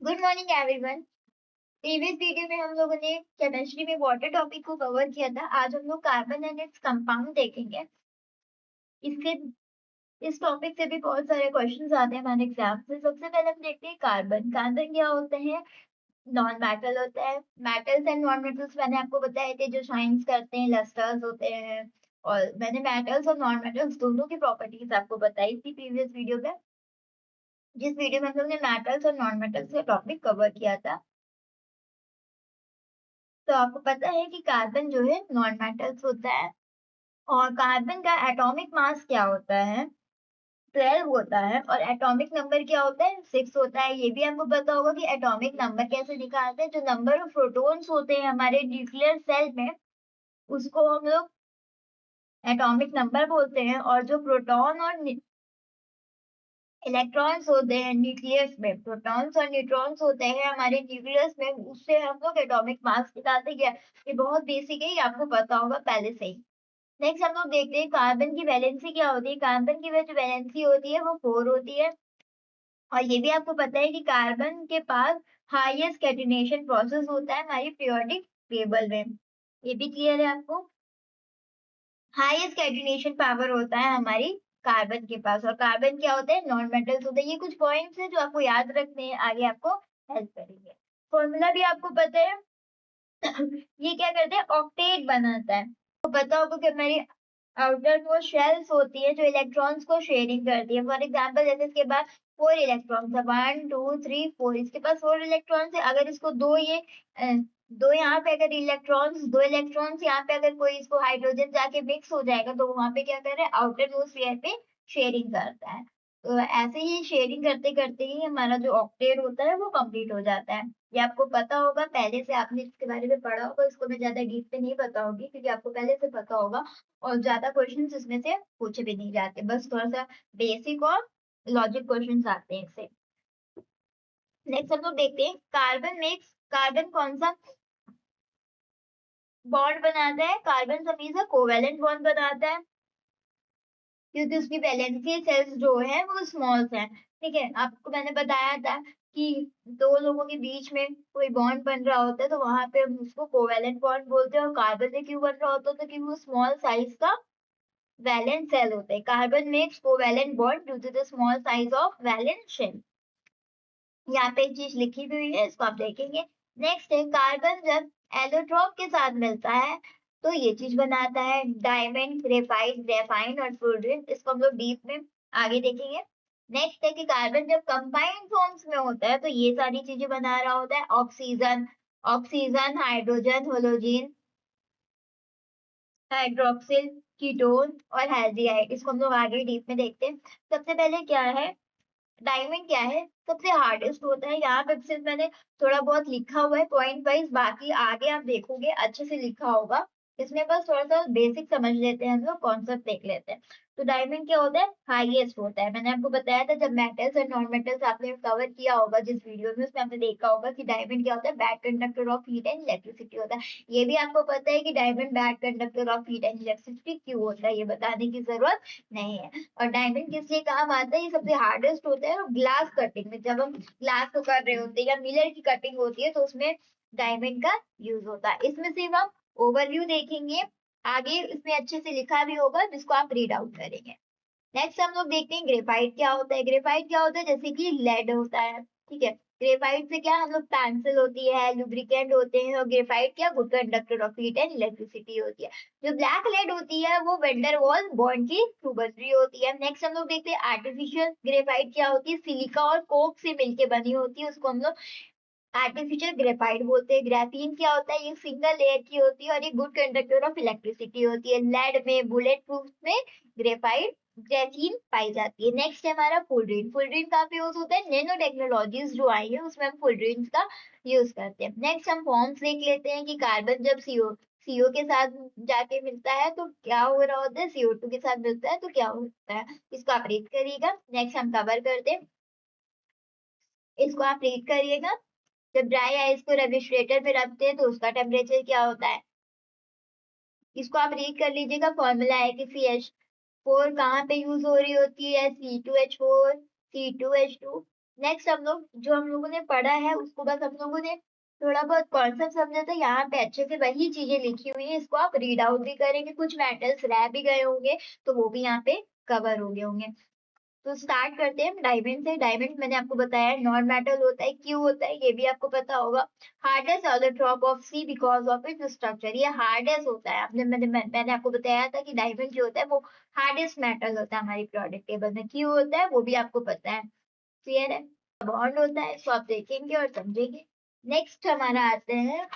Good morning everyone. Previous video में हम लोगों ने केमिस्ट्री में वाटर टॉपिक को कवर किया था। आज हम लोग कार्बन एंड इट्स कंपाउंड देखेंगे। इससे इस टॉपिक से भी बहुत सारे क्वेश्चंस आते हैं हमारे एग्जाम से। सबसे पहले हम देखते हैं कार्बन। कार्बन क्या होते हैं? नॉन मेटल होता है। मेटल्स एंड नॉन मेटल्स मैंने आपको बताए थे, जो शाइन्स करते हैं, लस्टर्स होते हैं। और मैंने मेटल्स और नॉन मेटल्स दोनों की प्रॉपर्टीज आपको बताई थी प्रीवियस वीडियो में, जिस वीडियो में हम लोग ने मेटल्स और नॉन मेटल्स का टॉपिक कवर किया था। तो आपको पता है कि कार्बन जो है नॉन मेटल्स होता है। और कार्बन का एटॉमिक मास क्या होता है? 12 होता है। और एटॉमिक नंबर क्या होता है? 6 होता है। ये भी आपको पता होगा कि एटॉमिक नंबर कैसे निकालते हैं। जो नंबर ऑफ प्रोटॉन्स होते हैं हमारे न्यूक्लियर सेल में, उसको हम लोग एटॉमिक नंबर बोलते हैं। और जो प्रोटॉन और इलेक्ट्रॉन्स होते हैं न्यूक्लियस में, प्रोटॉन्स और न्यूट्रॉन्स होते हैं हमारे न्यूक्लियस में, उससे हम लोग एटॉमिक मास निकालते हैं। ये बहुत बेसिक है, ये आपको पता होगा पहले से ही। नेक्स्ट हम लोग देखते हैं कार्बन की वैलेंसी क्या होती है। कार्बन की जो वैलेंसी होती है वो 4 होती है। और ये भी आपको पता है कि कार्बन के पास हाईएस्ट कैटिनेशन प्रोसेस होता है हमारी पीरियोडिक टेबल में। ये भी क्लियर है आपको? हाईएस्ट कैटिनेशन पावर होता है हमारी कार्बन के पास। और कार्बन क्या होता है? नॉन मेटल्स होते हैं। ये कुछ पॉइंट्स हैं जो आपको याद रखने हैं, आगे आपको हेल्प करेंगे। फॉर्मूला भी आपको पता है। ये क्या करते हैं? ऑक्टेट बनाता है। तो पता होगा कि हमारी आउटर मोस्ट शेल्स होती है जो इलेक्ट्रॉन्स को शेयरिंग करती है। फॉर एग्जांपल जैसे इसके पास 4 इलेक्ट्रॉन्स है, 1 2 3 4, इसके पास 4 इलेक्ट्रॉन्स है। अगर इसको दो यहाँ पे अगर दो इलेक्ट्रॉन्स यहाँ पे अगर कोई इसको हाइड्रोजन जाके मिक्स हो जाएगा, तो वहां पे क्या कर रहा है? आउटर मोस्ट लेयर पे शेयरिंग करता है। तो ऐसे ही शेयरिंग करते करते ही हमारा जो ऑक्टेट होता है वो कंप्लीट हो जाता है। ये आपको पता होगा, पहले से आपने इसके बारे में पढ़ा होगा। इसको मैं ज्यादा डीप पे नहीं बताऊंगी क्योंकि आपको पहले से पता होगा। और ज्यादा क्वेश्चंस इसमें से पूछे भी नहीं जाते, बस थोड़ा सा बेसिक और लॉजिक क्वेश्चंस आते हैं इससे। नेक्स्ट हम लोग देखते हैं कार्बन मिक्स। कार्बन कौन सा बॉन्ड बनाता है? कार्बन हमेशा कोवेलेंट बॉन्ड बनाता है, क्योंकि उसकी वैलेंसी सेल्स जो है वो स्मॉल्स हैं। ठीक है, आपको मैंने बताया था कि दो लोगों के बीच में कोई बॉन्ड बन रहा होता है तो वहां पे हम उसको कोवेलेंट बॉन्ड बोलते हैं। और कार्बन से क्यों बन रहा होता है? तो क्योंकि वो स्मॉल साइज का वैलेंस सेल होते हैं। Carbon makes covalent bond due to the small size of valence shell. यहाँ पे एक चीज लिखी भी हुई है, इसको आप देखेंगे। नेक्स्ट है कार्बन जब एलोट्रोप के साथ मिलता है तो ये चीज बनाता है डायमंड, ग्रेफाइट, ग्रेफाइन और फ्लोरीन। इसको हम लोग डीप में आगे देखेंगे। नेक्स्ट है कि कार्बन जब कंबाइंड फॉर्म्स में होता है तो ये सारी चीजें बना रहा होता है। Oxygen, oxygen, hydrogen, halogen, hydroxyl, ketone और हैल्डिहाइड। इसको हम लोग आगे डीप में देखते हैं। सबसे पहले क्या है? डायमंड क्या है? सबसे हार्डेस्ट होता है। यहाँ पे सिर्फ मैंने थोड़ा बहुत लिखा हुआ है पॉइंट वाइज, बाकी आगे आप देखोगे अच्छे से लिखा होगा। इसमें बस थोड़ा सा बेसिक समझ लेते हैं, हम लोग कॉन्सेप्ट देख लेते हैं। तो डायमंड क्या होता है? हाईएस्ट होता है। मैंने आपको बताया था जब मेटल्स और नॉन मेटल्स आपने कवर किया होगा जिस वीडियो में, उसमें आपने देखा होगा कि डायमंड क्या होता है? Bad conductor of heat and electricity होता है। ये भी आपको पता है कि diamond bad conductor of heat and electricity क्यों होता है, ये बताने की जरूरत नहीं है। और डायमंड किस लिए काम आता है? ये सबसे हार्डेस्ट होता है। और ग्लास कटिंग में, जब हम ग्लास को कर रहे होते हैं या मिलर की कटिंग होती है, तो उसमें डायमंड का यूज होता है। इसमें सिर्फ हम ओवरव्यू देखेंगे, आगे इसमें अच्छे से लिखा भी होगा जिसको आप रीड आउट करेंगे। नेक्स्ट हम लोग देखते हैं ग्रेफाइट क्या होता है। ग्रेफाइट क्या होता है? जैसे कि लेड होता है। ठीक है, ग्रेफाइट से क्या हम लोग पेंसिल होती है, लुब्रिकेंट होते हैं। और ग्रेफाइट क्या? Good conductor of heat and electricity होती है। जो ब्लैक लेड होती है वो वेंडर वॉल बॉन्ड की थ्रू बन रही होती है। नेक्स्ट हम लोग देखते हैं आर्टिफिशियल ग्रेफाइट क्या होती है। सिलिका और कोक से मिलके बनी होती है, उसको हम लोग आर्टिफिशियल ग्रेफाइट बोलते हैं। ग्राफीन क्या होता है? ये सिंगल लेयर की होती है और ये गुड कंडक्टर ऑफ इलेक्ट्रिसिटी होती है। लेड में, बुलेट प्रूफ में ग्रेफाइट ग्रेफीन पाई जाती है। नेक्स्ट है हमारा फुलरीन। फुलरीन कहाँ पे यूज होता है? नैनो टेक्नोलॉजीज जो आई है उसमें हम फुलरीन का यूज करते हैं। नेक्स्ट हम फॉर्म्स देख लेते हैं कि कार्बन जब सीओ के साथ जाके मिलता है तो क्या हो रहा होता है, CO2 के साथ मिलता है तो क्या होता है। इसको आप रीड करिएगा। नेक्स्ट हम कवर करते हैं, इसको आप रीड करिएगा। जब ड्राई आइस को रेफ्रिजरेटर में रखते हैं तो उसका टेम्परेचर क्या होता है, इसको आप रीड कर लीजिएगा। फॉर्मूला है कि CH4 कहाँ पे यूज हो रही होती है? C2H4, C2H2। नेक्स्ट हम लोगों ने पढ़ा है उसको बस हम लोगों ने थोड़ा बहुत कॉन्सेप्ट समझा था। यहाँ पे अच्छे से वही चीजें लिखी हुई है, इसको आप रीड आउट भी करेंगे। कुछ मेटल्स रह भी गए होंगे तो वो भी यहाँ पे कवर हो गए होंगे। तो स्टार्ट करते हैं डायमंड से। डायमंड मैंने आपको बताया नॉन मेटल होता है, क्यों होता है ये भी आपको पता होगा। Hardest of the drop of C because of its structure, ये हार्डेस्ट होता है। मैंने आपको बताया था कि डायमंड जो होता है वो हार्डेस्ट मेटल होता है हमारी प्रोडक्ट टेबल में। क्यों होता है वो भी आपको पता है, क्लियर है। बॉन्ड होता है, इसको आप देखेंगे और समझेंगे। नेक्स्ट हमारा आते हैं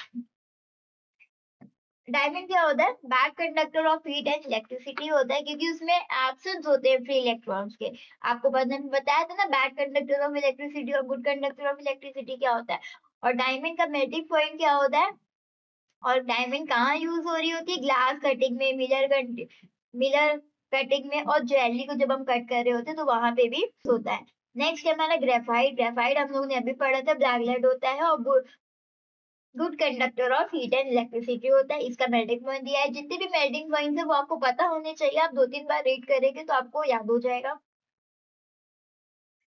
डायमंड। क्या होता है? Bad conductor of heat and electricity होता है, क्योंकि उसमें एब्सेंस होते हैं फ्री इलेक्ट्रॉन्स के। आपको बताया था ना बैड कंडक्टर ऑफ इलेक्ट्रिसिटी और गुड कंडक्टर ऑफ इलेक्ट्रिसिटी क्या होता है। और डायमंड का मेल्टिंग पॉइंट क्या होता है, और डायमंड कहाँ यूज हो रही होती है? ग्लास कटिंग में, मिलर कटिंग में, और ज्वेलरी को जब हम कट कर रहे होते हैं तो वहां पे भी होता है। नेक्स्ट है हमारा ग्रेफाइट। ग्रेफाइट हम लोग ने अभी पढ़ा था, ब्लैक लेड होता है और good conductor of heat and electricity होता है। इसका मेल्टिंग पॉइंट दिया है। जितने भी मेल्टिंग पॉइंट है वो आपको पता होने चाहिए, आप 2-3 बार रीड करेंगे तो आपको याद हो जाएगा।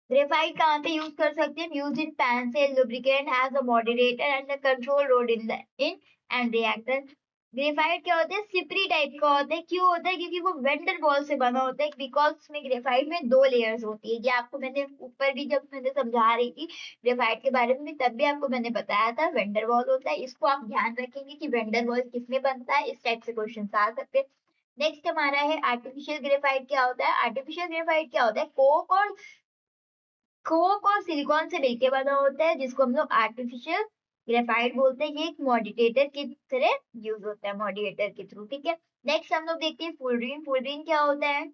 ग्रेफाइट कहाँ पे यूज कर सकते हैं? Use in pencil, lubricant, as a moderator and a control rod in and reactor. Graphite क्या होता है? सिपरी टाइप का होता है। क्यों होता है? क्योंकि वो वेंडर बॉल से बना होता है, बिकॉज उसमें ग्रेफाइट में 2 लेयर्स होती है। ये आपको मैंने ऊपर भी जब मैंने समझा रही थी ग्रेफाइट के बारे में तब भी आपको मैंने बताया था वेंडर बॉल होता है। इसको आप ध्यान रखेंगे कि वेंडर बॉल किसमें बनता है, इस टाइप से क्वेश्चन आ सकते हैं। नेक्स्ट हमारा है आर्टिफिशियल ग्रेफाइट। क्या होता है आर्टिफिशियल ग्रेफाइट? क्या होता है? कोक और सिलिकॉन से मिलके बना होता है, जिसको हम लोग आर्टिफिशियल ग्रेफाइट बोलते हैं। ये एक मॉडिटेटर की तरह यूज होता है, मॉडिटेटर के थ्रू, ठीक है। नेक्स्ट हम लोग देखते हैं फुलरीन। फुलरीन क्या होता है?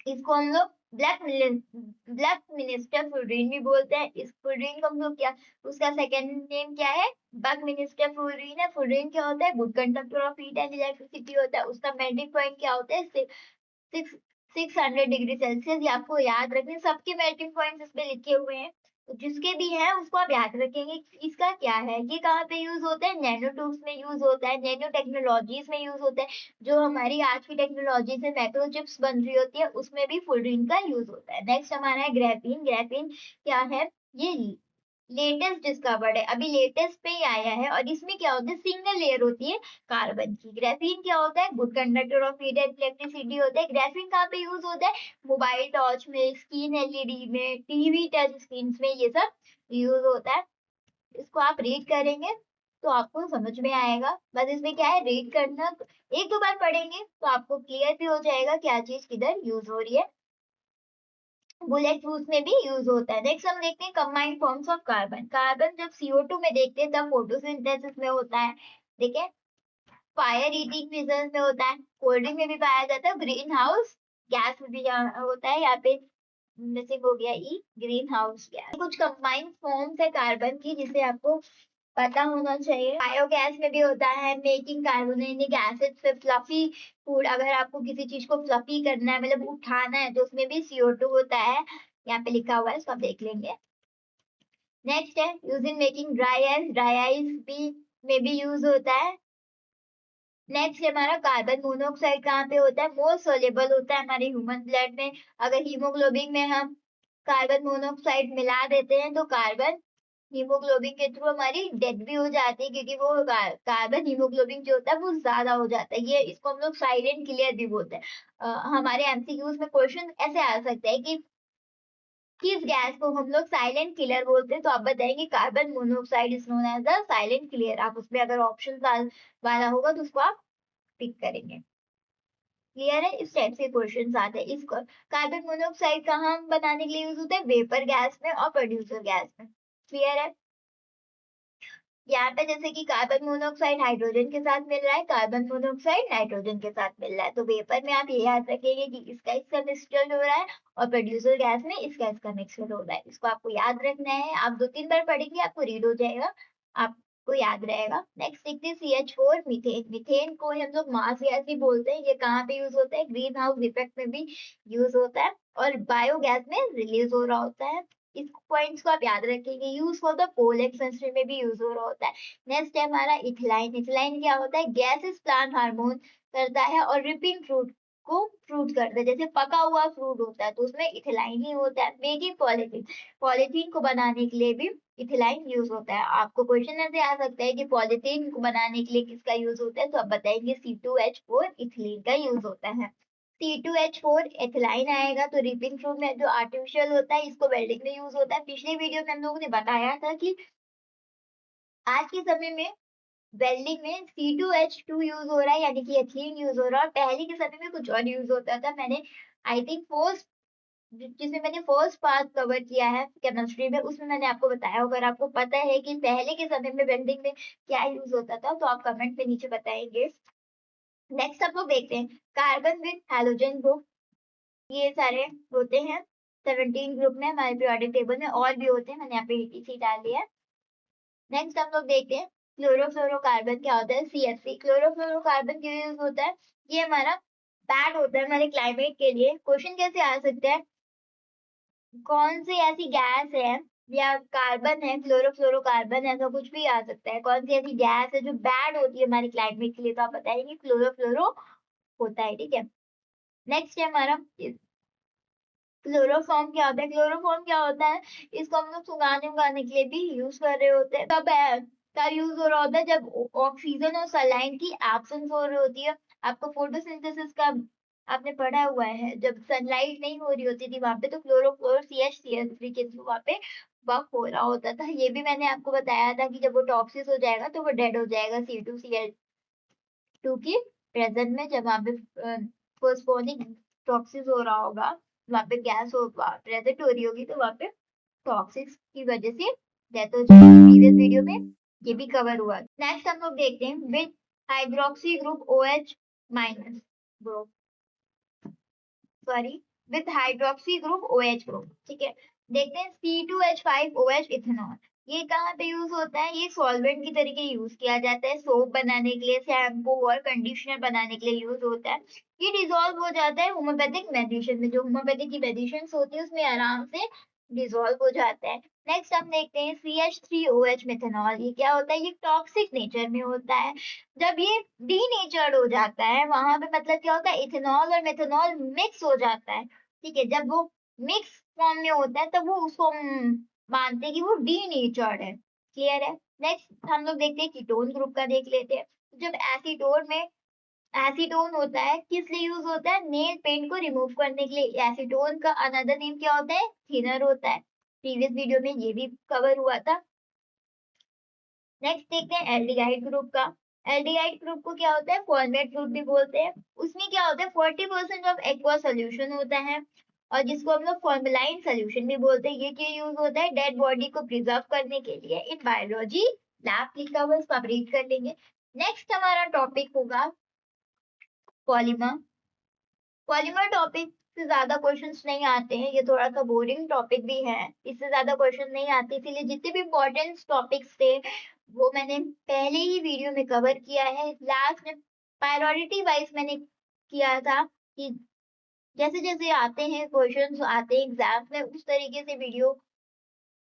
इसको हम लोग ब्लैक मिनिस्टर फुलरीन भी बोलते हैं। इस फुलरीन को हम लोग क्या, उसका सेकेंड नेम क्या है? बग मिनिस्टर फुलरीन है। फुलरीन क्या होता है? Good conductor of heat and electricity होता है। उसका मेल्टिंग पॉइंट क्या होता है? 600 डिग्री सेल्सियस। ये आपको याद रखने, सबके मेल्टिंग पॉइंट्स इसमें लिखे हुए हैं, तो जिसके भी हैं उसको आप याद रखेंगे। इसका क्या है, ये कहाँ पे यूज होता है? नैनो ट्यूब्स में यूज होता है, नैनो टेक्नोलॉजीज में यूज होता है। जो हमारी आज की टेक्नोलॉजी से माइक्रो चिप्स बन रही होती है उसमें भी फुलरीन का यूज होता है। नेक्स्ट हमारा है ग्रेफीन। ग्रेफीन क्या है? ये लेटेस्ट डिस्कवर्ड है, अभी लेटेस्ट पे ही आया है। और इसमें क्या होता है? सिंगल लेयर होती है कार्बन की। ग्रेफीन क्या होता है? Good conductor of heat and electricity होता है। ग्रेफीन कहाँ पे यूज होता है? मोबाइल टॉर्च में, स्क्रीन एलईडी में, टीवी टच स्क्रीन में, ये सब यूज होता है। इसको आप रीड करेंगे तो आपको समझ में आएगा। बस इसमें क्या है, रीड करना। एक दो बार पढ़ेंगे तो आपको क्लियर भी हो जाएगा क्या चीज किधर यूज हो रही है। बुलेट प्रूफ में भी यूज होता है। नेक्स्ट हम देखते हैं combined forms of carbon. Carbon जब CO2 में देखते हैं तब फोटोसिंथेसिस में होता है, ठीक है। फायर ईटिंग रीजन में होता है, कोल्ड ड्रिंक में भी पाया जाता है, ग्रीन हाउस गैस में भी होता है। यहाँ पे मिसिंग हो गया ई, ग्रीन हाउस गैस। कुछ कंबाइंड फॉर्म्स है कार्बन की जिसे आपको पता होना चाहिए। बायोगैस में भी होता है, मेकिंग कार्बोनेटिक एसिड से फ्लफी फूड। अगर आपको किसी चीज को फ्लफी करना है, मतलब उठाना है, तो उसमें भी CO2 होता है। यहाँ पे लिखा हुआ है, इसको आप देख लेंगे। नेक्स्ट है use in making dry ice. Dry ice भी में भी यूज होता है। नेक्स्ट हमारा कार्बन मोनोऑक्साइड कहाँ पे होता है? मोस्ट सोल्यूबल होता है हमारे ह्यूमन ब्लड में। अगर हीमोग्लोबिन में हम कार्बन मोनोऑक्साइड मिला देते हैं तो कार्बन हीमोग्लोबिन के थ्रू हमारी डेथ भी हो जाती है, क्योंकि वो कार्बन हीमोग्लोबिन जो होता है वो ज्यादा हो जाता है। ये इसको हम लोग साइलेंट किलर भी बोलते हैं। हमारे एमसीक्यूज में क्वेश्चन ऐसे आ सकता है कि किस गैस को हम लोग साइलेंट किलर बोलते हैं, तो आप बताएंगे carbon monoxide is known as the silent killer. आप उसमें अगर ऑप्शन वाला होगा तो उसको आप पिक करेंगे। क्लियर है? इस टाइप से क्वेश्चन आते हैं। इसको कार्बन मोनोऑक्साइड कहाँ बनाने के लिए यूज होता है? वेपर गैस में और प्रोड्यूसर गैस में। क्लियर है? यहाँ पे जैसे कि कार्बन मोनोऑक्साइड हाइड्रोजन के साथ मिल रहा है, कार्बन मोनोऑक्साइड नाइट्रोजन के साथ मिल रहा है, तो वेपर में आप ये याद रखेंगे कि इसका मिक्सचर हो रहा है, और प्रोड्यूसर गैस में इसका मिक्सचर हो रहा है। इसको आपको याद रखना है। आप 2-3 बार पढ़ेंगे आपको रीड हो जाएगा, आपको याद रहेगा। नेक्स्ट देखते हैं CH4 मीथेन। मीथेन को हम लोग मास गैस भी बोलते हैं। ये कहाँ पे यूज होता है? ग्रीन हाउस इफेक्ट में भी यूज होता है, और बायोगैस में रिलीज हो रहा होता है। इस पॉइंट्स को आप याद रखेंगे। Use for the coal expansion में भी यूज हो रहा होता है। नेक्स्ट है हमारा इथिलाइन। इथिलाइन क्या होता है? गैस इस प्लांट हार्मोन करता है और रिपिंग फ्रूट को फ्रूट करते हैं। जैसे पका हुआ फ्रूट होता है तो उसमें इथिलाइन ही होता है। मेकिंग पॉलीथीन, पॉलीथीन को बनाने के लिए भी इथिलाइन यूज होता है। आपको क्वेश्चन ऐसे आ सकता है कि पॉलीथीन को बनाने के लिए किसका यूज होता है, तो आप बताएंगे C2H4 इथिलीन का यूज होता है। C2H4 एथिलाइन आएगा तो रिपिन फ्रूट में जो आर्टिफिशियल होता है इसको वेल्डिंग में यूज होता है। पिछले वीडियो में हम लोगों ने बताया था कि आज के समय में वेल्डिंग में C2H2 यूज हो रहा है, यानी कि एथिलीन यूज हो रहा है। और पहले के समय में कुछ और यूज होता था। मैंने आई थिंक फर्स्ट, जिसमें मैंने फर्स्ट पार्ट कवर किया है केमिस्ट्री में, उसमें मैंने आपको बताया। अगर आपको पता है कि पहले के समय में वेल्डिंग में क्या यूज होता था तो आप कमेंट में नीचे बताएंगे। नेक्स्ट आप लोग देखते हैं कार्बन विद हैलोजन ग्रुप। ये सारे होते हैं 17 ग्रुप में हमारे पीरियोडिक टेबल में, और भी होते हैं, मैंने यहाँ पे ETC डाल दिया है। नेक्स्ट हम लोग देखते हैं क्लोरोफ्लोरोकार्बन क्या होता है, CFC। क्लोरोफ्लोरोकार्बन क्यों यूज होता है, ये हमारा बैड होता है हमारे क्लाइमेट के लिए। क्वेश्चन कैसे आ सकते हैं, कौन सी ऐसी गैस है या कार्बन है, क्लोरोफ्लोरोकार्बन, ऐसा कुछ भी आ सकता है, कौन सी ऐसी गैस है जो बैड होती है हमारे क्लाइमेट के लिए, तो आप बताएंगे क्लोरोफ्लोरो होता है। ठीक है, नेक्स्ट है हमारा क्लोरोफॉर्म क्या होता है। क्लोरोफॉर्म क्या होता है, इसको हम लोग सुखाने उगाने के लिए भी यूज कर रहे होते हैं। कब यूज हो रहा होता है, जब ऑक्सीजन और सलाइन की एब्सेंस हो रही होती है। आपको फोटोसिंथेसिस का आपने पढ़ा हुआ है, जब सनलाइट नहीं हो रही होती थी वहां पे तो क्लोरोफ्लोर CH3 के थ्रू वहां पे वर्क हो रहा होता था। ये भी मैंने आपको बताया था कि जब वो टॉक्सिस हो जाएगा तो वो डेड हो जाएगा C2Cl2 की प्रेजेंट में। जब वहां पे फोस्फोनिक टॉक्सिस हो रहा होगा, वहां पे गैस हो प्रेजेंट हो रही होगी, तो वहां पे टॉक्सिस की वजह से डेथ हो जाएगी। प्रीवियस वीडियो में ये भी कवर हुआ। नेक्स्ट हम लोग देखते हैं with hydroxy group OH minus group, sorry with hydroxy group OH group. ठीक है, देखते हैं C2H5OH इथेनॉल। ये कहाँ पे यूज होता है, ये सॉल्वेंट की तरीके यूज किया जाता है। सोप बनाने के लिए, शैम्पू और कंडीशनर बनाने के लिए यूज होता है। ये डिजोल्व हो जाता है होम्योपैथिक मेडिसिन में, जो होम्योपैथिक की मेडिसिन होती है उसमें आराम से डिजोल्व हो जाता है। नेक्स्ट हम देखते हैं CH3OH मिथेनॉल। ये क्या होता है, ये टॉक्सिक नेचर में होता है। जब ये डीनेचर्ड हो जाता है वहां पे मतलब क्या होता है, इथेनॉल और मेथेनॉल मिक्स हो जाता है। ठीक है, जब वो मिक्स फॉर्म में होता है तब वो उसको मानते हैं कि वो डीनेचर्ड है। क्लियर है। नेक्स्ट हम लोग देखते हैं कीटोन ग्रुप का देख लेते हैं। जब एसीटोन होता है, किस लिए यूज होता है, नेल पेंट को रिमूव करने के लिए। एसीटोन का अनदर नेम क्या होता है, थिनर होता है। प्रीवियस वीडियो में ये भी कवर हुआ था। नेक्स्ट देखते हैं एल्डिहाइड ग्रुप का। एल्डिहाइड ग्रुप को क्या होता है, फॉर्मेट ग्रुप भी बोलते हैं। उसमें क्या होता है 40% ऑफ एक्वा सोल्यूशन होता है, और जिसको हम लोग फॉर्मेलाइन सोल्यूशन भी बोलते हैं। ये क्यों यूज होता है, डेड बॉडी को प्रिजर्व करने के लिए। इन बायोलॉजी लैब लिखा हुआ है, इसको आप रीड कर लेंगे। नेक्स्ट हमारा टॉपिक होगा पॉलीमर। पॉलीमर टॉपिक से ज्यादा क्वेश्चंस नहीं आते हैं, ये थोड़ा सा बोरिंग टॉपिक भी है, इससे ज्यादा क्वेश्चन नहीं आते, इसीलिए जितने भी इम्पोर्टेंट टॉपिक्स थे वो मैंने पहले ही वीडियो में कवर किया है। लास्ट में प्रायोरिटी वाइज मैंने किया था कि जैसे जैसे आते हैं क्वेश्चंस आते हैं एग्जाम में, उस तरीके से वीडियो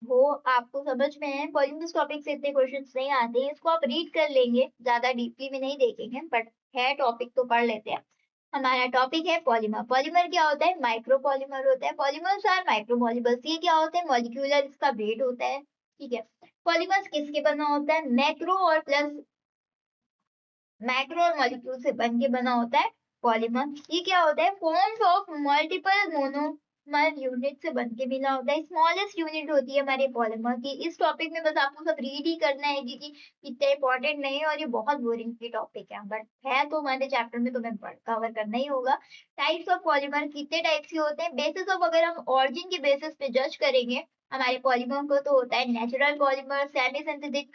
हो आपको समझ में है। पॉलीमर टॉपिक से इतने क्वेश्चंस नहीं आते हैं, इसको आप रीड कर लेंगे, ज्यादा डीपली में नहीं देखेंगे, बट है टॉपिक तो पढ़ लेते हैं। हमारा टॉपिक है पॉलीमर। पॉलीमर क्या होता है, माइक्रो पॉलीमर होता है। Polymers are micro molecules. ये क्या होता है, मॉलिक्यूलर इसका वेट होता है। ठीक है, पॉलीमर्स किसके बना होता है, मैक्रो और प्लस मैक्रो और मॉलिक्यूल से बन के बना होता है पॉलीमर। ये क्या होता है, forms of multiple monomer unit से बन के मिला होता है। स्मॉलेस्ट यूनिट होती है हमारे पॉलीमर की। इस टॉपिक में बस आपको सब रीड ही करना है, क्योंकि इतना इंपॉर्टेंट नहीं है और ये बहुत बोरिंग की टॉपिक है, बट है तो हमारे चैप्टर में तुम्हें कवर करना ही होगा। टाइप्स ऑफ पॉलीमर कितने टाइप्स के होते हैं, बेसिस ऑफ अगर हम ऑरिजिन के बेसिस पे जज करेंगे हमारे पॉलीमर को, तो होता है natural polymer, semi synthetic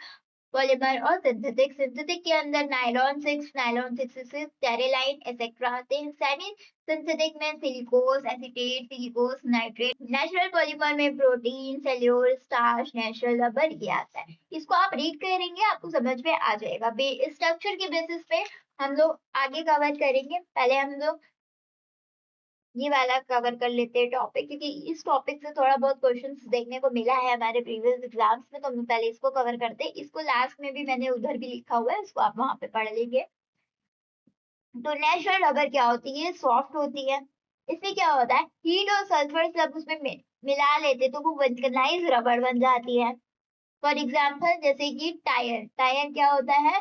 polymer और सिंथेटिक। सिंथेटिक के अंदर नायलॉन 6 टेरेलाइन एक्सेट्रा आते हैं। सेमी सिंथेटिक में सिलिकोस एसीटेट, सिलिकोस नाइट्रेट। नेचुरल पॉलीमर में protein, cellulose, starch, natural rubber ये आता है। इसको आप रीड करेंगे आपको समझ में आ जाएगा। स्ट्रक्चर के बेसिस पे हम लोग आगे कवर करेंगे। पहले हम लोग ये वाला कवर कर लेते हैं टॉपिक, क्योंकि इस टॉपिक से थोड़ा बहुत क्वेश्चंस देखने को मिला है हमारे प्रीवियस एग्जाम्स में, तो हम पहले इसको कवर करते हैं। इसको लास्ट में भी मैंने उधर भी लिखा हुआ है, इसको आप वहां पे पढ़ लेंगे। तो नेचुरल रबर क्या होती है, सॉफ्ट होती है। इसमें क्या होता है, हीट और सल्फर जब उसमें मिला लेते तो वो वल्कनाइज रबर बन जाती है। फॉर एग्जाम्पल जैसे कि टायर, टायर क्या होता है,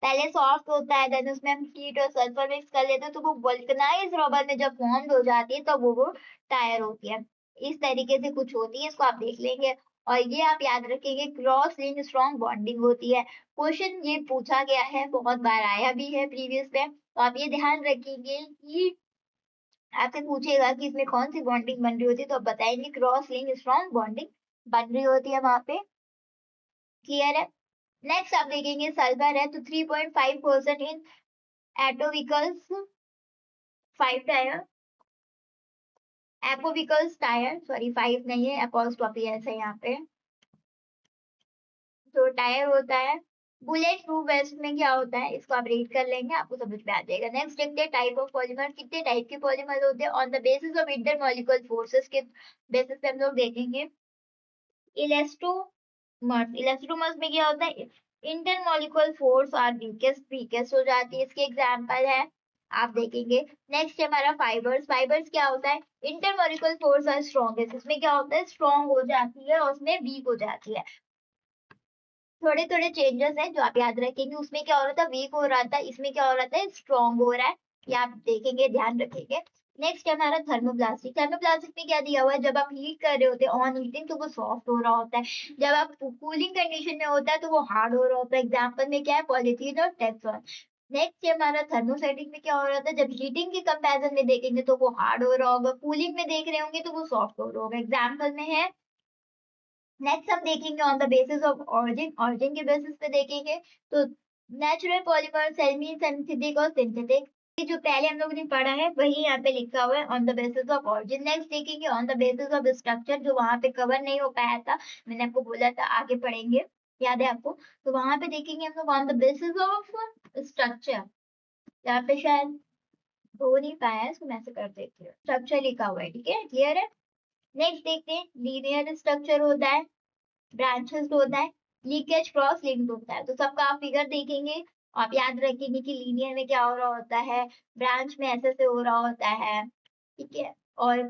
पहले सॉफ्ट होता है, देन उसमें हम हीट और सल्फर मिक्स कर लेते हैं तो वो वल्कनाइज रबर में जब फॉर्म हो जाती है तो वो टायर होती है। इस तरीके से कुछ होती है, इसको आप देख लेंगे। और ये आप याद रखेंगे, क्रॉस लिंक स्ट्रॉन्ग बॉन्डिंग होती है। क्वेश्चन ये पूछा गया है, बहुत बार आया भी है प्रीवियस में, तो आप ये ध्यान रखेंगे कि आपसे पूछेगा कि इसमें कौन सी बॉन्डिंग बन रही होती है, तो आप बताएंगे क्रॉस लिंक स्ट्रॉन्ग बॉन्डिंग बन रही होती है वहां पे। क्लियर है। नेक्स्ट आप देखेंगे सल्फर है, तो 3.5% इन एटोविकल्स 5 टायर, एपोविकल्स टायर, सॉरी 5 नहीं है, अपॉस्ट्रोफी ऐसे यहाँ पे। जो टायर होता है, बुलेट प्रूफ वेस्ट में क्या होता है, इसको आप रीड कर लेंगे, आपको समझ में आ जाएगा। नेक्स्ट देखते हैं टाइप ऑफ पॉलीमर, कितने टाइप के पॉलीमर होते हैं on the basis of intermolecular forces के बेसिस पे हम लोग देखेंगे। इलेस्टोमर्स, इलेस्टोमर्स में क्या होता है, intermolecular force are weakest, weakest हो जाती है, इसके एग्जांपल है, आप देखेंगे। नेक्स्ट है हमारा फाइबर्स, फाइबर्स क्या होता है, इंटरमॉलिक्यूलर फोर्स आर स्ट्रॉन्गेस्ट, इसमें क्या होता है, स्ट्रॉन्ग हो जाती है और उसमें वीक हो जाती है। थोड़े थोड़े चेंजेस हैं जो आप याद रखेंगे, उसमें क्या हो रहा था, वीक हो रहा था, इसमें क्या हो रहा था, स्ट्रॉन्ग हो रहा है, ये आप देखेंगे, ध्यान रखेंगे। नेक्स्ट है हमारा थर्मोप्लास्टिक, थर्मोप्लास्टिक में क्या दिया हुआ है, जब आप हीट कर रहे होते हैं ऑन हीटिंग तो वो सॉफ्ट हो रहा होता है, जब आप कूलिंग कंडीशन में होता है तो वो हार्ड हो रहा होता है। एग्जाम्पल में क्या है, पॉलिथीन और टेफ्लॉन। नेक्स्ट है हमारा थर्मोस्टेटिक में क्या हो रहा था, जब हीटिंग के कंपैरिजन में देखेंगे तो वो हार्ड हो रहा होगा, कूलिंग में देख रहे होंगे तो वो सॉफ्ट हो रहा होगा। एग्जाम्पल में है, नेक्स्ट हम देखेंगे on the basis of origin, origin के बेसिस पे देखेंगे तो नेचुरल पॉलीमर, सेमी सिंथेटिक और सिंथेटिक, ये जो पहले हम लोगों ने पढ़ा है वही यहाँ पे लिखा हुआ है on the basis of origin. Next देखेंगे on the basis of structure, जो वहां पे कवर नहीं हो पाया था, मैंने आपको बोला था आगे पढ़ेंगे, याद है आपको, तो वहां पे देखेंगे हम लोग on the basis of structure, यहाँ पे शायद हो नहीं पाया है, इसको मैं ऐसे कर देती हूँ, स्ट्रक्चर लिखा हुआ है, ठीक है, क्लियर है। नेक्स्ट देखते हैं, लीनियर स्ट्रक्चर होता है, ब्रांचेस होता है, लीकेज क्रॉस लिंक्ड होता है, तो सबका आप फिगर देखेंगे, आप याद रखेंगे कि लीनियर में क्या हो रहा होता है, ब्रांच में ऐसे से हो रहा होता है, ठीक है, और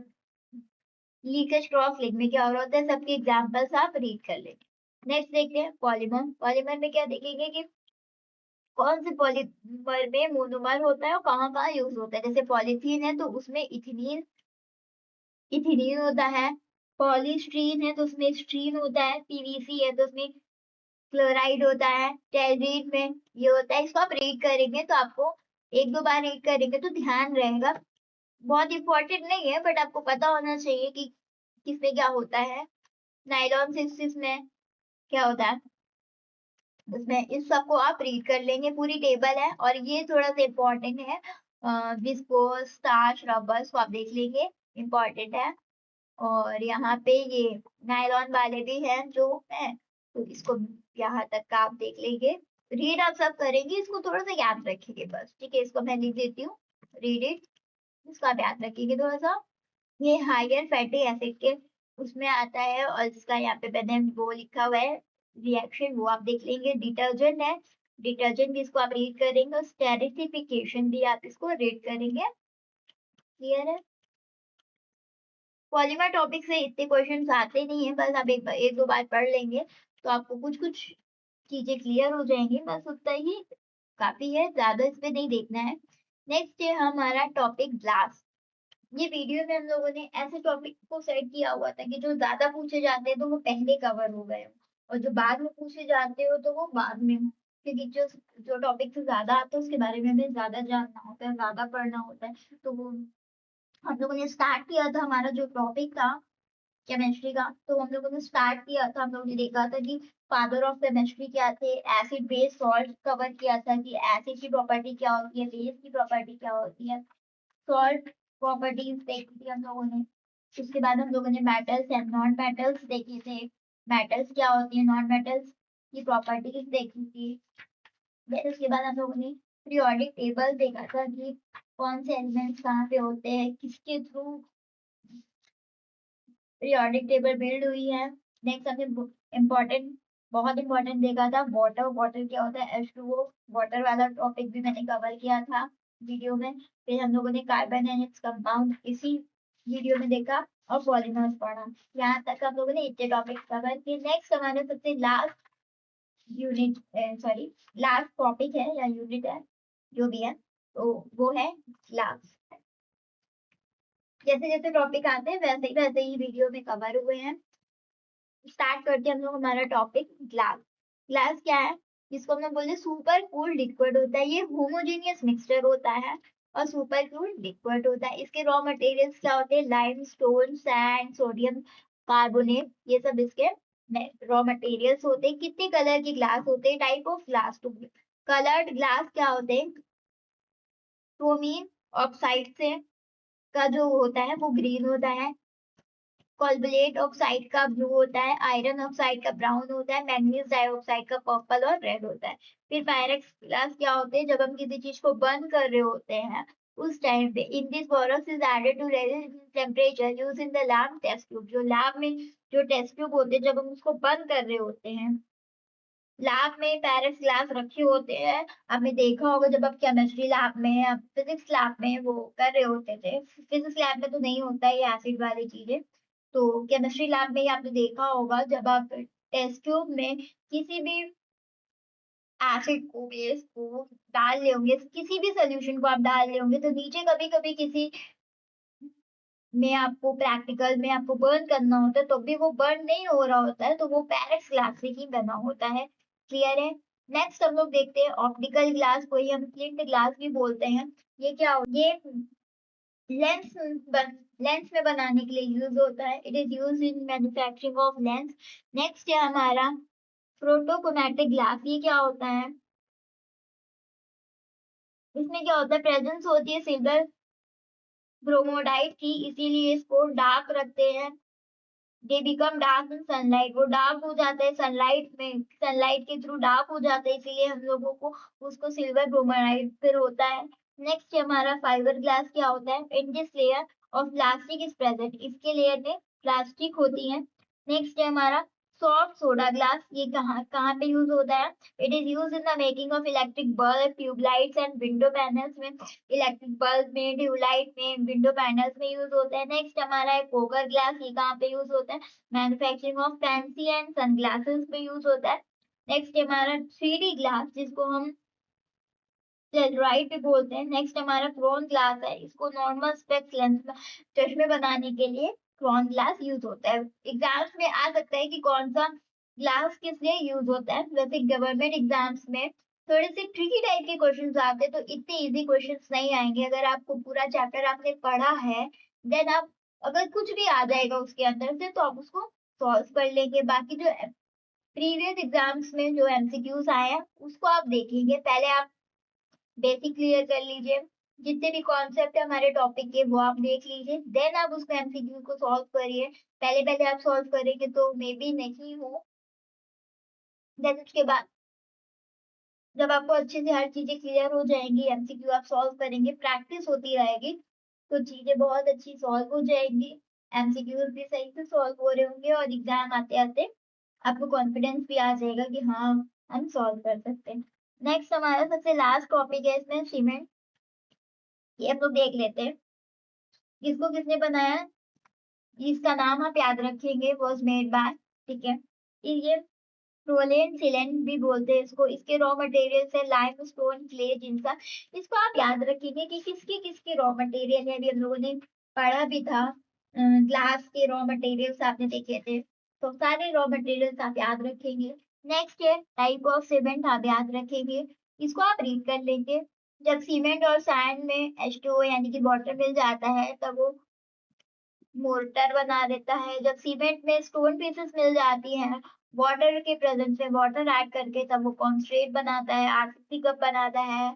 लीकेज क्रॉस लिंक में क्या हो रहा होता है, सबके एग्जांपल्स आप रीड कर लेंगे। नेक्स्ट देखते हैं पॉलीमर, पॉलीमर में क्या देखेंगे कि कौन से पॉलीमर में मोनोमर होता है और कहाँ कहाँ यूज होता है, जैसे पॉलीथीन है तो उसमें इथिलीन, इथिलीन होता है, पॉलीस्ट्रीन है तो उसमें स्ट्रीन होता है, पीवीसी है तो उसमें क्लोराइड होता है, टेलरीन में ये होता है। इसको आप रीड करेंगे तो आपको एक दो बार रीड करेंगे तो ध्यान रहेगा, बहुत इंपॉर्टेंट नहीं है बट आपको पता होना चाहिए कि किसमें क्या होता है। नायलॉन सिक्सिस में क्या होता है, उसमें इस सबको आप रीड कर लेंगे, पूरी टेबल है और ये थोड़ा सा इम्पोर्टेंट है। विस्कोस, स्टार्च, रबर्स को आप देख लेंगे, इम्पोर्टेंट है। और यहाँ पे ये नायलॉन वाले भी हैं जो है, तो इसको यहाँ तक का आप देख लेंगे, रीड आप सब करेंगे, इसको थोड़ा सा याद रखेंगे बस, ठीक है, इसको मैं लिख देती हूँ, रीड इट, इसका आप याद रखेंगे थोड़ा सा। ये हायर फैटी एसिड के उसमें आता है और इसका यहाँ पे मैंने वो लिखा हुआ है रिएक्शन, वो आप देख लेंगे। डिटर्जेंट है, डिटर्जेंट भी इसको आप रीड करेंगे और स्टेरिफिकेशन भी आप इसको रीड करेंगे, क्लियर है। पॉलीमर टॉपिक से इतने क्वेश्चन आते नहीं है, बस आप एक दो बार पढ़ लेंगे तो आपको कुछ कुछ चीजें क्लियर हो जाएंगी, बस उतना ही काफी है, ज्यादा इसमें नहीं देखना है। नेक्स्ट है हमारा टॉपिक ग्लास। ये वीडियो में हम लोगों ने ऐसे टॉपिक को सेट किया हुआ था कि जो ज्यादा पूछे जाते हैं तो वो पहले कवर हो गए हो, और जो बाद में पूछे जाते हो तो वो बाद में हो, क्योंकि जो जो टॉपिक से ज्यादा आता है उसके बारे में हमें ज्यादा जानना होता है, ज्यादा पढ़ना होता है, तो वो हम लोगों ने स्टार्ट किया था, हमारा जो टॉपिक था केमिस्ट्री का, तो हम लोगों ने स्टार्ट किया था, हम लोगों ने देखा था कि फादर ऑफ केमिस्ट्री क्या थे, एसिड बेस सॉल्ट कवर किया था कि एसिड की प्रॉपर्टी क्या होती है, बेस की प्रॉपर्टी क्या होती है, सॉल्ट प्रॉपर्टीज देखी थी हम लोगों ने। उसके बाद हम लोगों ने मेटल्स एंड नॉन मेटल्स देखे थे, मेटल्स क्या होती है, नॉन मेटल्स की प्रॉपर्टीज देखी थी। फिर उसके बाद हम लोगों ने पीरियोडिक टेबल देखा था कि कौन से एलिमेंट्स कहाँ पे होते हैं, किसके थ्रू पीरियोडिक टेबल बिल्ड हुई है। नेक्स्ट हमने इम्पोर्टेंट बहुत इंपॉर्टेंट देखा था। वाटर, वाटर क्या होता है, H2O, वाटर वाला टॉपिक भी मैंने कवर किया था वीडियो में। फिर हम लोगों ने कार्बन एंड इट्स कंपाउंड इसी वीडियो में देखा, और पॉलीमर्स पढ़ा। यहाँ तक हम लोगों ने इतने टॉपिक कवर किए। नेक्स्ट हमारा सबसे last unit, sorry, last topic है या यूनिट है, जो भी है, तो वो है ग्लास। जैसे जैसे टॉपिक आते हैं वैसे ही वीडियो में कवर हुए हैं। स्टार्ट करते हैं हम लोग हमारा टॉपिक, ग्लास। ग्लास क्या है, जिसको हम लोग बोलते हैं सुपर कूल लिक्विड होता है। ये होमोजेनियस मिक्सचर होता है और सुपर कूल लिक्विड होता है। इसके रॉ मटेरियल्स क्या होते हैं, lime stone, sand, sodium carbonate, ये सब इसके रॉ मटेरियल्स होते हैं। कितने कलर के ग्लास होते हैं, type of glass two coloured glass क्या होते हैं, क्रोमीन ऑक्साइड से का जो होता है वो ग्रीन होता है, कोलबलेट ऑक्साइड का ब्लू होता है, आयरन ऑक्साइड का ब्राउन होता है, मैग्नीज डाइऑक्साइड का पर्पल और रेड होता है। फिर पायरेक्स ग्लास क्या होते हैं, जब हम किसी चीज को बर्न कर रहे होते हैं उस टाइम पे, in this borax is added to reduce temperature use in the lab test tube. जो लैब में जो टेस्ट ट्यूब होते हैं, जब हम उसको बर्न कर रहे होते हैं, लैब में पैरेक्स ग्लास रखे होते हैं। आपने देखा होगा जब आप केमिस्ट्री लैब में या फिजिक्स लैब में वो कर रहे होते थे, फिजिक्स लैब में तो नहीं होता ये एसिड वाली चीजें, तो केमिस्ट्री लैब में ही आपने देखा होगा, जब आप टेस्ट ट्यूब में किसी भी एसिड को, बेस को डाल रहे होंगे, किसी भी सोल्यूशन को आप डाल रहे होंगे, तो नीचे कभी कभी किसी में आपको प्रैक्टिकल में आपको बर्न करना होता है, तो भी वो बर्न नहीं हो रहा होता है, तो वो पैरेक्स ग्लास से ही बना होता है। क्लियर है। नेक्स्ट हम लोग देखते हैं ऑप्टिकल ग्लास को ही हम फ्लिंट ग्लास भी बोलते हैं। ये क्या हो, ये लेंस लेंस में बनाने के लिए यूज होता है। It is use in manufacturing of lens. Next है हमारा प्रोटोक्रोमैटिक ग्लास। ये क्या होता है, इसमें क्या होता है, प्रेजेंस होती है सिल्वर ब्रोमोडाइट की, इसीलिए इसको डार्क रखते हैं। They become dark in sunlight, वो डार्क हो जाता है सनलाइट में, सनलाइट के थ्रू डार्क हो जाता है, इसीलिए हम लोगों को उसको सिल्वर ब्रोमाइड फिर होता है। नेक्स्ट हमारा फाइबर ग्लास क्या होता है, in this layer of plastic is present, इसके लेयर में प्लास्टिक होती है। नेक्स्ट है हमारा सॉफ्ट सोडा ग्लास। ये कहाँ कहाँ पे यूज होता है, it is use in the making of electric bulb, tubelights and window panels में, इलेक्ट्रिक बल्ब में, ट्यूबलाइट में, विंडो पैनल्स में यूज होता है। नेक्स्ट हमारा है पोकर ग्लास। ये कहाँ पे यूज होता है, manufacturing of fancy and sunglasses में यूज होता है। नेक्स्ट हमारा 3D ग्लास, जिसको हम सेलुलाइट भी बोलते हैं। नेक्स्ट हमारा क्रोन ग्लास है, इसको नॉर्मल स्पेक्स लेंस में चश्मे बनाने के लिए क्रोन ग्लास यूज होता है। एग्जाम्स में आ सकता है कि कौन सा ग्लास किस लिए यूज होता है। वैसे गवर्नमेंट एग्जाम्स में थोड़े से ट्रिकी टाइप के क्वेश्चंस आते हैं, तो इतने इजी क्वेश्चंस नहीं आएंगे। अगर आपको पूरा चैप्टर आपने पढ़ा है, देन आप, अगर कुछ भी आ जाएगा उसके अंदर से, तो आप उसको सॉल्व कर लेंगे। बाकी जो प्रीवियस एग्जाम्स में जो एमसीक्यूज आए हैं उसको आप देखेंगे। पहले आप बेसिक क्लियर कर लीजिए, जितने भी कॉन्सेप्ट है हमारे टॉपिक के वो आप देख लीजिए, देन आप उसको एमसीक्यू को सॉल्व करिए। पहले पहले आप सॉल्व करेंगे तो मे बी नहीं हो, देन उसके बाद जब आपको अच्छे से हर चीजें क्लियर हो जाएंगी, एमसीक्यू आप सॉल्व करेंगे, प्रैक्टिस होती रहेगी, तो चीजें बहुत अच्छी सॉल्व हो जाएंगी। एमसीक्यूज भी सही से सॉल्व हो रहे होंगे और एग्जाम आते आते आपको कॉन्फिडेंस भी आ जाएगा कि हाँ, हम सॉल्व कर सकते हैं। नेक्स्ट हमारा सबसे लास्ट टॉपिक है इसमें, सीमेंट। ये हम लोग देख लेते हैं, इसको किसने बनाया, इसका नाम आप याद रखेंगे, वाज मेड बाय, ठीक है। ये रोलेन सिलेंट भी बोलते हैं इसको। इसके रॉ मटेरियल्स है लाइम स्टोन, क्ले, जिनसा। इसको आप याद रखेंगे कि किसके किसके रॉ मटेरियल है, अभी हम लोगों ने पढ़ा भी था। ग्लास के रॉ मटेरियल्स आपने देखे थे, तो सारे रॉ मटेरियल्स आप याद रखेंगे। नेक्स्ट है टाइप ऑफ सीमेंट, आप याद रखेंगे, इसको आप रीड कर लेंगे। जब सीमेंट और सैंड में H2O यानी कि वाटर मिल जाता है, तब वो मोर्टार बना देता है। जब सीमेंट में स्टोन पीसेस मिल जाती हैं, वाटर के प्रेजेंस में वाटर ऐड करके, तब वो कॉन्सन्ट्रेट बनाता है, आरसीसी कप बनाता है,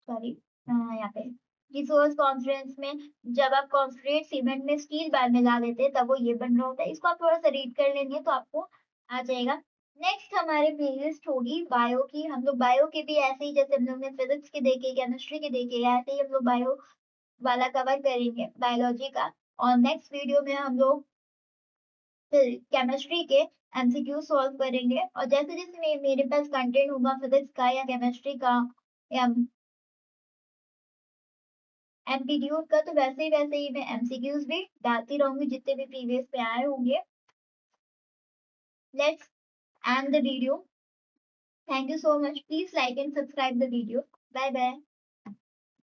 सॉरी, यहाँ पे रिसोर्स कॉन्फ्रेंस में जब आप कॉन्सन्ट्रेट सीमेंट में स्टील बार मिला देते हैं, तब वो ये बन रहा होता है। इसको आप थोड़ा सा रीड कर लेंगे तो आपको आ जाएगा। नेक्स्ट हमारे प्लेलिस्ट होगी बायो की। हम लोग बायो के भी ऐसे ही, जैसे हम लोग ने फिजिक्स के देखे, केमिस्ट्री के देखे, ऐसे ही हम लोग बायो वाला कवर करेंगे, बायोलॉजी का। और नेक्स्ट वीडियो में हम लोग फिर केमिस्ट्री के एमसीक्यू सॉल्व करेंगे और जैसे जैसे मेरे पास कंटेंट होगा फिजिक्स का या केमिस्ट्री का या एमपीट्यूड का, तो वैसे ही मैं एमसीक्यूज भी डालती रहूंगी जितने भी प्रीवियस पे आए होंगे। Let's end the video. Thank you so much. Please like and subscribe the video. Bye bye.